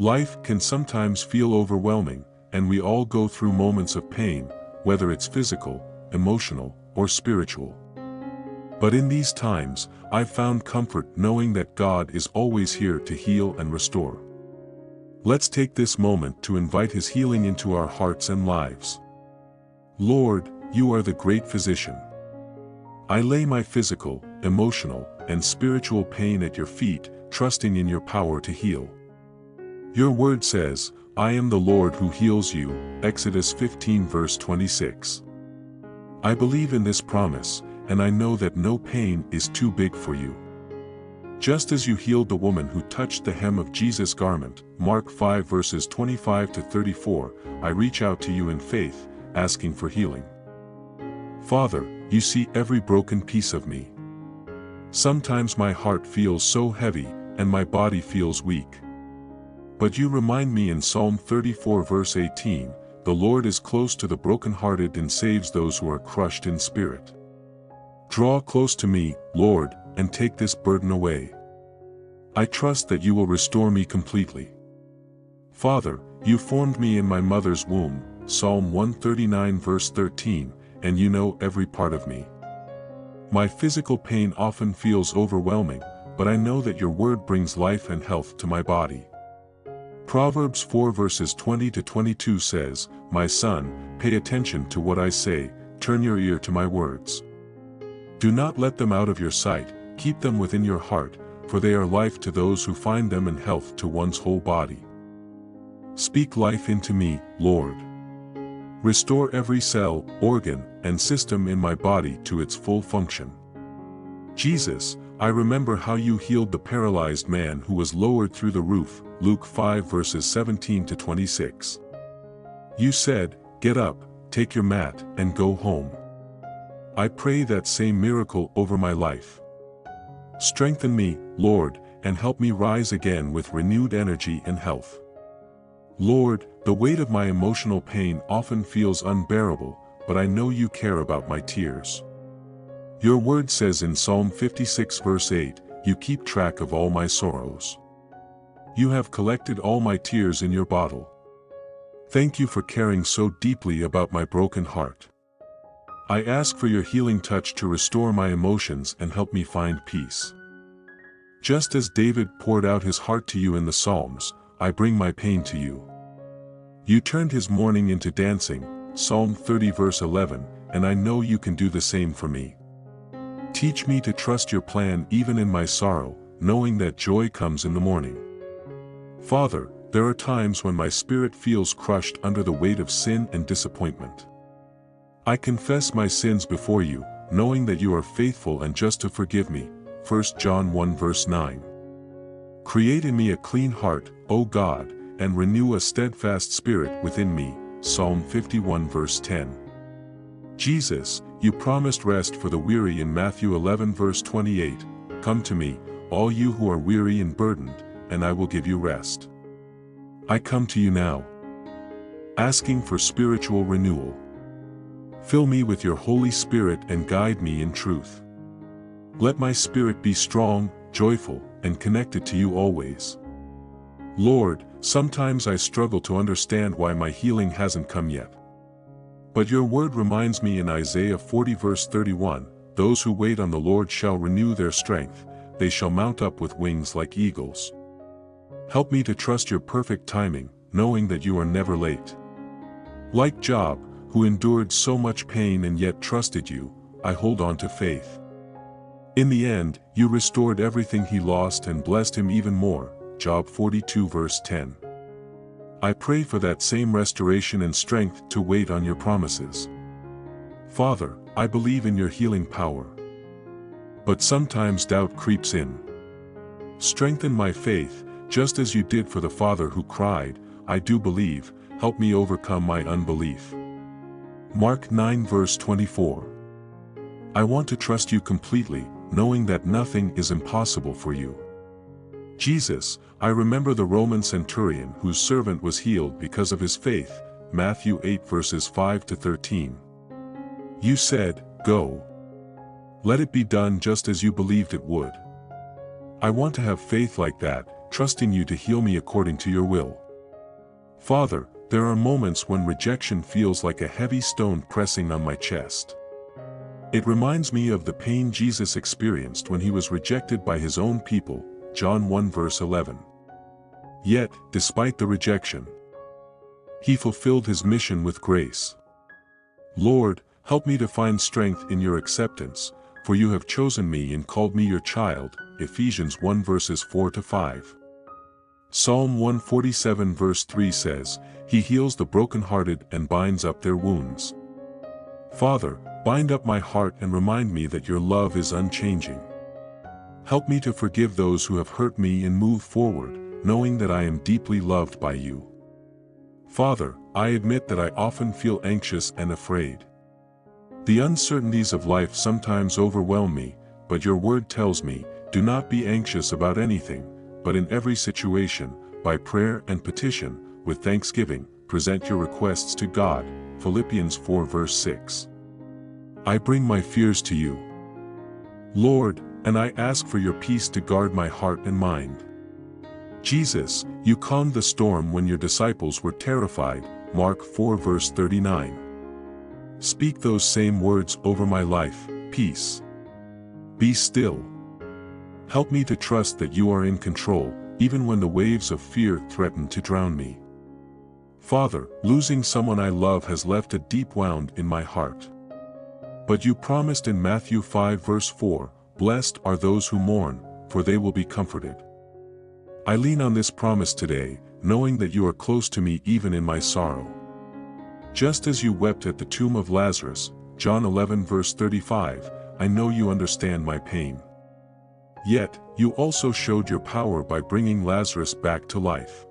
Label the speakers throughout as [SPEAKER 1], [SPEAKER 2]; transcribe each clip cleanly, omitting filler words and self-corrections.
[SPEAKER 1] Life can sometimes feel overwhelming, and we all go through moments of pain, whether it's physical, emotional, or spiritual. But in these times, I've found comfort knowing that God is always here to heal and restore. Let's take this moment to invite His healing into our hearts and lives. Lord, You are the great physician. I lay my physical, emotional, and spiritual pain at Your feet, trusting in Your power to heal. Your word says, I am the Lord who heals you, Exodus 15 verse 26. I believe in this promise, and I know that no pain is too big for You. Just as You healed the woman who touched the hem of Jesus' garment, Mark 5 verses 25 to 34, I reach out to You in faith, asking for healing. Father, You see every broken piece of me. Sometimes my heart feels so heavy, and my body feels weak. But You remind me in Psalm 34 verse 18, the Lord is close to the brokenhearted and saves those who are crushed in spirit. Draw close to me, Lord, and take this burden away. I trust that You will restore me completely. Father, You formed me in my mother's womb, Psalm 139 verse 13, and You know every part of me. My physical pain often feels overwhelming, but I know that Your word brings life and health to my body. Proverbs 4 verses 20 to 22 says, My son, pay attention to what I say, turn your ear to my words. Do not let them out of your sight, keep them within your heart, for they are life to those who find them and health to one's whole body. Speak life into me, Lord. Restore every cell, organ, and system in my body to its full function. Jesus, I remember how You healed the paralyzed man who was lowered through the roof, Luke 5 verses 17 to 26. You said, Get up, take your mat, and go home. I pray that same miracle over my life. Strengthen me, Lord, and help me rise again with renewed energy and health. Lord, the weight of my emotional pain often feels unbearable, but I know You care about my tears. Your word says in Psalm 56 verse 8, You keep track of all my sorrows. You have collected all my tears in Your bottle. Thank You for caring so deeply about my broken heart. I ask for Your healing touch to restore my emotions and help me find peace. Just as David poured out his heart to You in the Psalms, I bring my pain to You. You turned his mourning into dancing, Psalm 30 verse 11, and I know You can do the same for me. Teach me to trust Your plan even in my sorrow, knowing that joy comes in the morning. Father, there are times when my spirit feels crushed under the weight of sin and disappointment. I confess my sins before You, knowing that You are faithful and just to forgive me, 1 John 1 verse 9. Create in me a clean heart, O God, and renew a steadfast spirit within me, Psalm 51 verse 10. Jesus, You promised rest for the weary in Matthew 11 verse 28, Come to me, all you who are weary and burdened, and I will give you rest. I come to You now, asking for spiritual renewal. Fill me with Your Holy Spirit and guide me in truth. Let my spirit be strong, joyful, and connected to You always. Lord, sometimes I struggle to understand why my healing hasn't come yet. But Your word reminds me in Isaiah 40 verse 31, Those who wait on the Lord shall renew their strength, they shall mount up with wings like eagles. Help me to trust Your perfect timing, knowing that You are never late. Like Job, who endured so much pain and yet trusted You, I hold on to faith. In the end, You restored everything he lost and blessed him even more, Job 42 verse 10. I pray for that same restoration and strength to wait on Your promises. Father, I believe in Your healing power. But sometimes doubt creeps in. Strengthen my faith, just as You did for the father who cried, I do believe, help me overcome my unbelief. Mark 9 verse 24. I want to trust You completely, knowing that nothing is impossible for You. Jesus, I remember the Roman centurion whose servant was healed because of his faith, Matthew 8 verses 5 to 13. You said, Go. Let it be done just as You believed it would. I want to have faith like that, trusting you to heal me according to your will. Father, there are moments when rejection feels like a heavy stone pressing on my chest. It reminds me of the pain Jesus experienced when he was rejected by his own people, John 1 verse 11. Yet, despite the rejection, he fulfilled his mission with grace. Lord, help me to find strength in your acceptance, for you have chosen me and called me your child, Ephesians 1 verses 4-5. Psalm 147 verse 3 says, He heals the brokenhearted and binds up their wounds. Father, bind up my heart and remind me that your love is unchanging. Help me to forgive those who have hurt me and move forward, knowing that I am deeply loved by you. Father, I admit that I often feel anxious and afraid. The uncertainties of life sometimes overwhelm me, but your word tells me, do not be anxious about anything, but in every situation, by prayer and petition, with thanksgiving, present your requests to God, Philippians 4 verse 6. I bring my fears to you, Lord, and I ask for your peace to guard my heart and mind. Jesus, you calmed the storm when your disciples were terrified, Mark 4 verse 39. Speak those same words over my life, peace. Be still. Help me to trust that you are in control, even when the waves of fear threaten to drown me. Father, losing someone I love has left a deep wound in my heart. But you promised in Matthew 5 verse 4, Blessed are those who mourn, for they will be comforted. I lean on this promise today, knowing that you are close to me even in my sorrow. Just as you wept at the tomb of Lazarus, John 11 verse 35, I know you understand my pain. Yet, you also showed your power by bringing Lazarus back to life.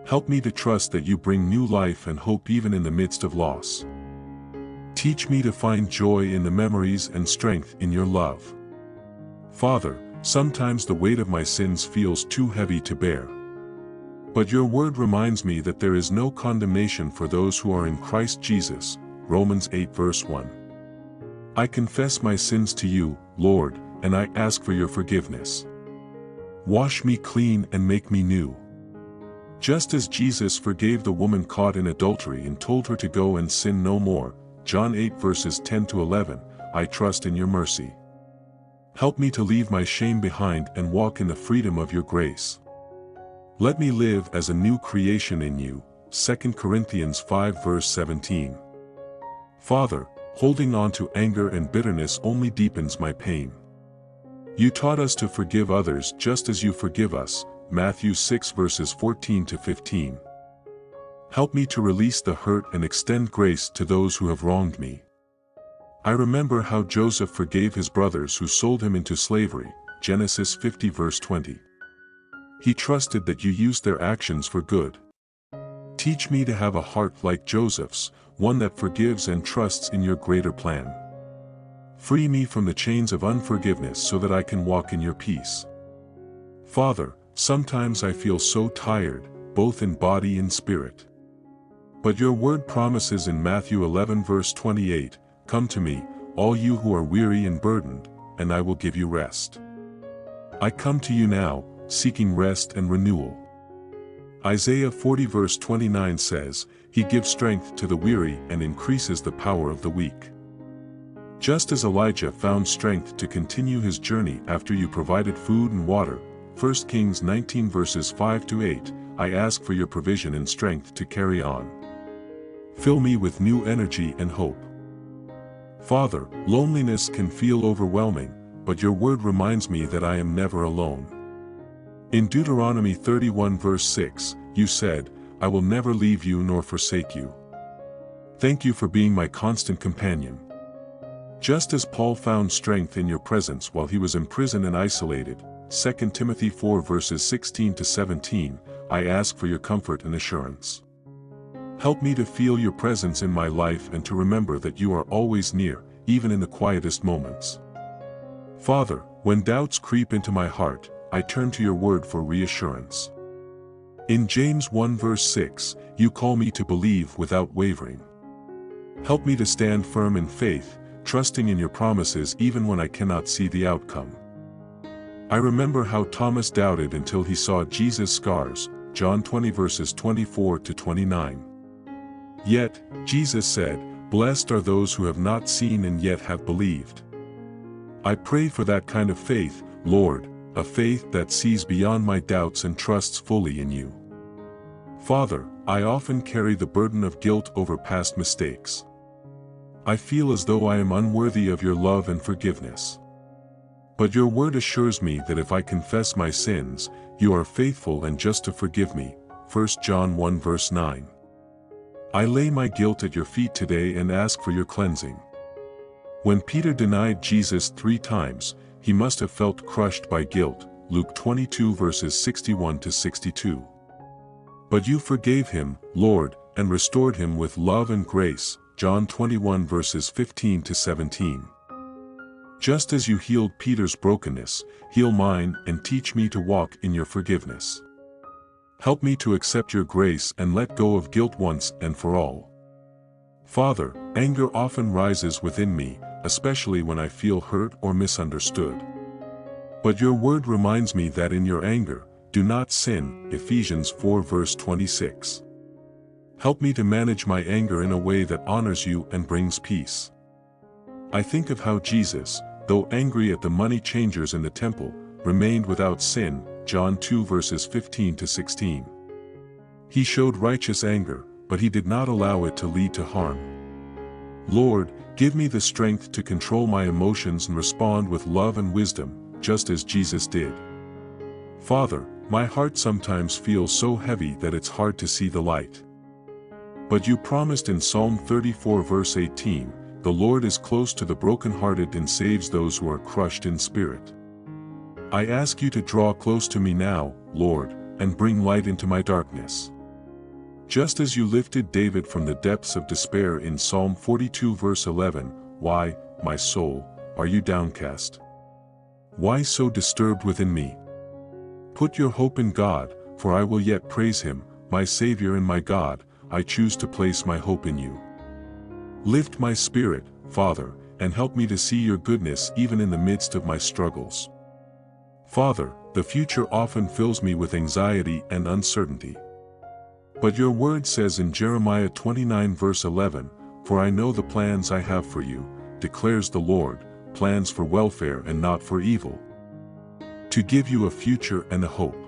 [SPEAKER 1] Help me to trust that you bring new life and hope even in the midst of loss. Teach me to find joy in the memories and strength in your love. Father, sometimes the weight of my sins feels too heavy to bear. But your word reminds me that there is no condemnation for those who are in Christ Jesus, Romans 8 verse 1. I confess my sins to you, Lord, and I ask for your forgiveness. Wash me clean and make me new. Just as Jesus forgave the woman caught in adultery and told her to go and sin no more, John 8 verses 10-11, I trust in your mercy. Help me to leave my shame behind and walk in the freedom of your grace. Let me live as a new creation in you, 2 Corinthians 5 verse 17. Father, holding on to anger and bitterness only deepens my pain. You taught us to forgive others just as you forgive us, Matthew 6 verses 14-15. Help me to release the hurt and extend grace to those who have wronged me. I remember how Joseph forgave his brothers who sold him into slavery, Genesis 50 verse 20. He trusted that you used their actions for good. Teach me to have a heart like Joseph's, one that forgives and trusts in your greater plan. Free me from the chains of unforgiveness so that I can walk in your peace. Father, sometimes I feel so tired, both in body and spirit. But your word promises in Matthew 11 verse 28, Come to me, all you who are weary and burdened, and I will give you rest. I come to you now, seeking rest and renewal. Isaiah 40 verse 29 says, He gives strength to the weary and increases the power of the weak. Just as Elijah found strength to continue his journey after you provided food and water, 1 Kings 19 verses 5-8, I ask for your provision and strength to carry on. Fill me with new energy and hope. Father, loneliness can feel overwhelming, but your word reminds me that I am never alone. In Deuteronomy 31 verse 6, you said, I will never leave you nor forsake you. Thank you for being my constant companion. Just as Paul found strength in your presence while he was imprisoned and isolated, 2 Timothy 4 verses 16-17, I ask for your comfort and assurance. Help me to feel your presence in my life and to remember that you are always near, even in the quietest moments. Father, when doubts creep into my heart, I turn to your word for reassurance. In James 1 verse 6, you call me to believe without wavering. Help me to stand firm in faith, trusting in your promises even when I cannot see the outcome. I remember how Thomas doubted until he saw Jesus' scars, John 20 verses 24 to 29. Yet, Jesus said, "Blessed are those who have not seen and yet have believed." I pray for that kind of faith, Lord, a faith that sees beyond my doubts and trusts fully in you. Father, I often carry the burden of guilt over past mistakes. I feel as though I am unworthy of your love and forgiveness. But your word assures me that if I confess my sins, you are faithful and just to forgive me. 1 John 1 verse 9. I lay my guilt at your feet today and ask for your cleansing. When Peter denied Jesus 3 times, he must have felt crushed by guilt, Luke 22 verses 61 to 62. But you forgave him, Lord, and restored him with love and grace, John 21 verses 15 to 17. Just as you healed Peter's brokenness, heal mine and teach me to walk in your forgiveness. Help me to accept your grace and let go of guilt once and for all. Father, anger often rises within me, especially when I feel hurt or misunderstood. But your word reminds me that in your anger, do not sin, Ephesians 4 verse 26. Help me to manage my anger in a way that honors you and brings peace. I think of how Jesus, though angry at the money changers in the temple, remained without sin, John 2 verses 15 to 16. He showed righteous anger, but he did not allow it to lead to harm. Lord, give me the strength to control my emotions and respond with love and wisdom, just as Jesus did. Father, my heart sometimes feels so heavy that it's hard to see the light. But you promised in Psalm 34 verse 18, "The Lord is close to the brokenhearted and saves those who are crushed in spirit." I ask you to draw close to me now, Lord, and bring light into my darkness. Just as you lifted David from the depths of despair in Psalm 42 verse 11, "Why, my soul, are you downcast? Why so disturbed within me? Put your hope in God, for I will yet praise him, my Savior and my God. I choose to place my hope in you. Lift my spirit, Father, and help me to see your goodness even in the midst of my struggles. Father, the future often fills me with anxiety and uncertainty. But your word says in Jeremiah 29 verse 11, "For I know the plans I have for you, declares the Lord, plans for welfare and not for evil, to give you a future and a hope."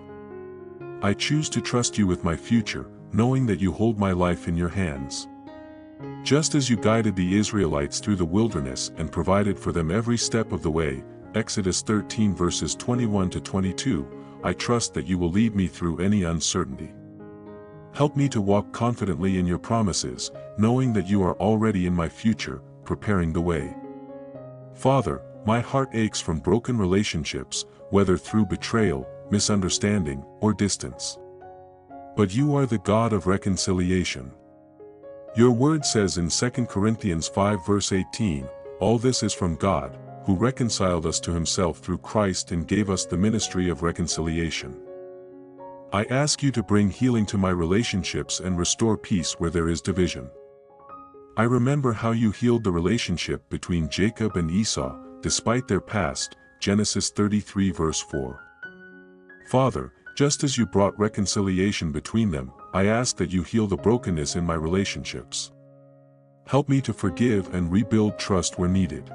[SPEAKER 1] I choose to trust you with my future, knowing that you hold my life in your hands. Just as you guided the Israelites through the wilderness and provided for them every step of the way, Exodus 13 verses 21 to 22, I trust that you will lead me through any uncertainty. Help me to walk confidently in your promises, knowing that you are already in my future, preparing the way. Father, my heart aches from broken relationships, whether through betrayal, misunderstanding, or distance. But you are the God of reconciliation. Your word says in 2 Corinthians 5 verse 18, "All this is from God, who reconciled us to himself through Christ and gave us the ministry of reconciliation." I ask you to bring healing to my relationships and restore peace where there is division. I remember how you healed the relationship between Jacob and Esau, despite their past, Genesis 33 verse 4. Father, just as you brought reconciliation between them, I ask that you heal the brokenness in my relationships. Help me to forgive and rebuild trust where needed.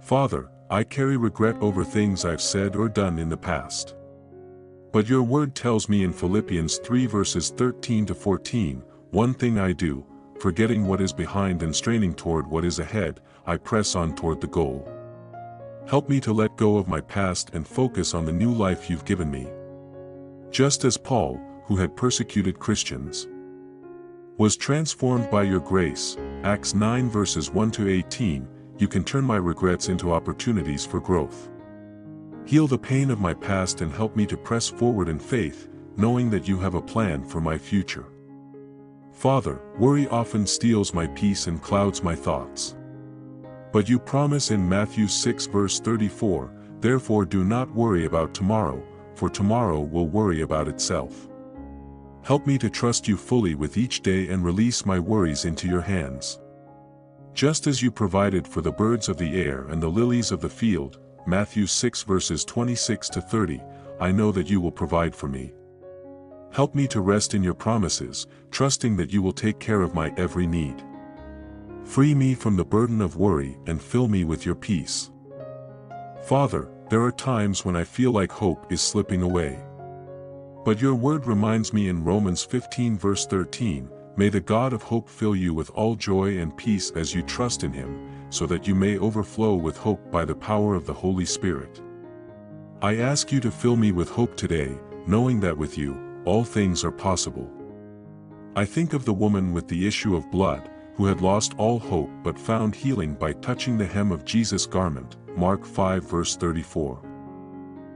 [SPEAKER 1] Father, I carry regret over things I've said or done in the past. But your word tells me in Philippians 3 verses 13 to 14, "One thing I do, forgetting what is behind and straining toward what is ahead, I press on toward the goal." Help me to let go of my past and focus on the new life you've given me. Just as Paul, who had persecuted Christians, was transformed by your grace, Acts 9 verses 1 to 18, you can turn my regrets into opportunities for growth. Heal the pain of my past and help me to press forward in faith, knowing that you have a plan for my future. Father, worry often steals my peace and clouds my thoughts. But you promise in Matthew 6 verse 34, "Therefore do not worry about tomorrow, for tomorrow will worry about itself." Help me to trust you fully with each day and release my worries into your hands. Just as you provided for the birds of the air and the lilies of the field, Matthew 6 verses 26 to 30, I know that you will provide for me. Help me to rest in your promises, trusting that you will take care of my every need. Free me from the burden of worry and fill me with your peace. Father, there are times when I feel like hope is slipping away. But your word reminds me in Romans 15 verse 13, may the God of hope fill you with all joy and peace as you trust in him, so that you may overflow with hope by the power of the Holy Spirit. I ask you to fill me with hope today, knowing that with you, all things are possible. I think of the woman with the issue of blood, who had lost all hope but found healing by touching the hem of Jesus' garment, Mark 5 verse 34.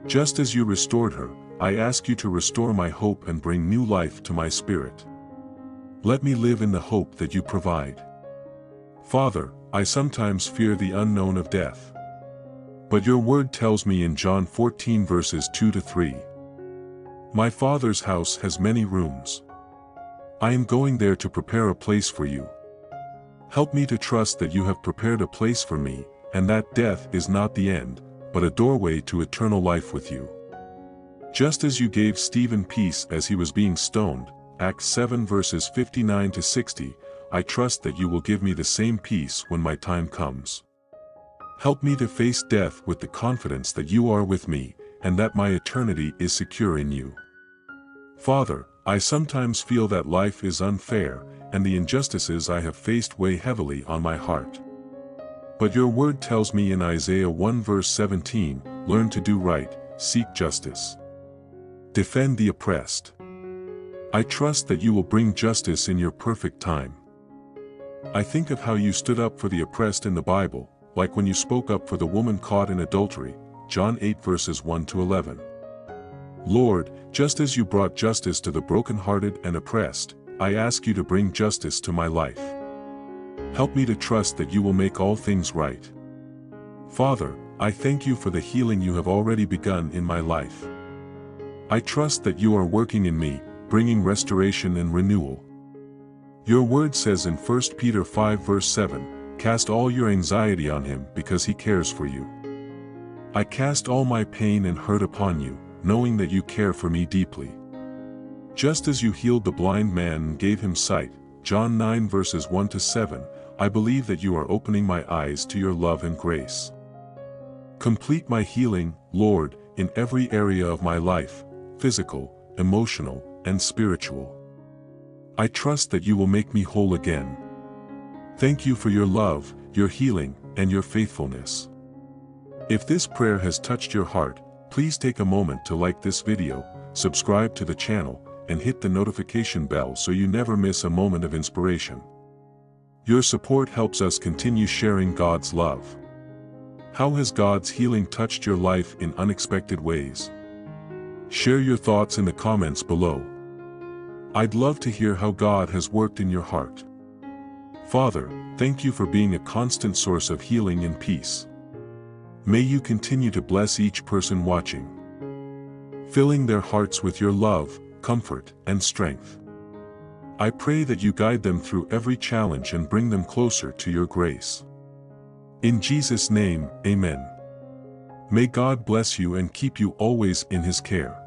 [SPEAKER 1] Just as you restored her, I ask you to restore my hope and bring new life to my spirit. Let me live in the hope that you provide. Father, I sometimes fear the unknown of death. But your word tells me in John 14 verses 2 to 3. My Father's house has many rooms. I am going there to prepare a place for you. Help me to trust that you have prepared a place for me, and that death is not the end, but a doorway to eternal life with you. Just as you gave Stephen peace as he was being stoned, Acts 7 verses 59 to 60, I trust that you will give me the same peace when my time comes. Help me to face death with the confidence that you are with me, and that my eternity is secure in you. Father, I sometimes feel that life is unfair, and the injustices I have faced weigh heavily on my heart. But your word tells me in Isaiah 1 verse 17, learn to do right, seek justice. Defend the oppressed. I trust that you will bring justice in your perfect time. I think of how you stood up for the oppressed in the Bible, like when you spoke up for the woman caught in adultery, John 8 verses 1 to 11. Lord, just as you brought justice to the brokenhearted and oppressed, I ask you to bring justice to my life. Help me to trust that you will make all things right. Father, I thank you for the healing you have already begun in my life. I trust that you are working in me, bringing restoration and renewal. Your word says in 1 Peter 5 verse 7, cast all your anxiety on him because he cares for you. I cast all my pain and hurt upon you, knowing that you care for me deeply. Just as you healed the blind man and gave him sight, John 9 verses 1 to 7, I believe that you are opening my eyes to your love and grace. Complete my healing, Lord, in every area of my life, physical, emotional, and spiritual. I trust that you will make me whole again. Thank you for your love, your healing, and your faithfulness. If this prayer has touched your heart, please take a moment to like this video, subscribe to the channel, and hit the notification bell so you never miss a moment of inspiration. Your support helps us continue sharing God's love. How has God's healing touched your life in unexpected ways? Share your thoughts in the comments below. I'd love to hear how God has worked in your heart. Father, thank you for being a constant source of healing and peace. May you continue to bless each person watching, filling their hearts with your love, comfort, and strength. I pray that you guide them through every challenge and bring them closer to your grace. In Jesus' name, amen. May God bless you and keep you always in his care.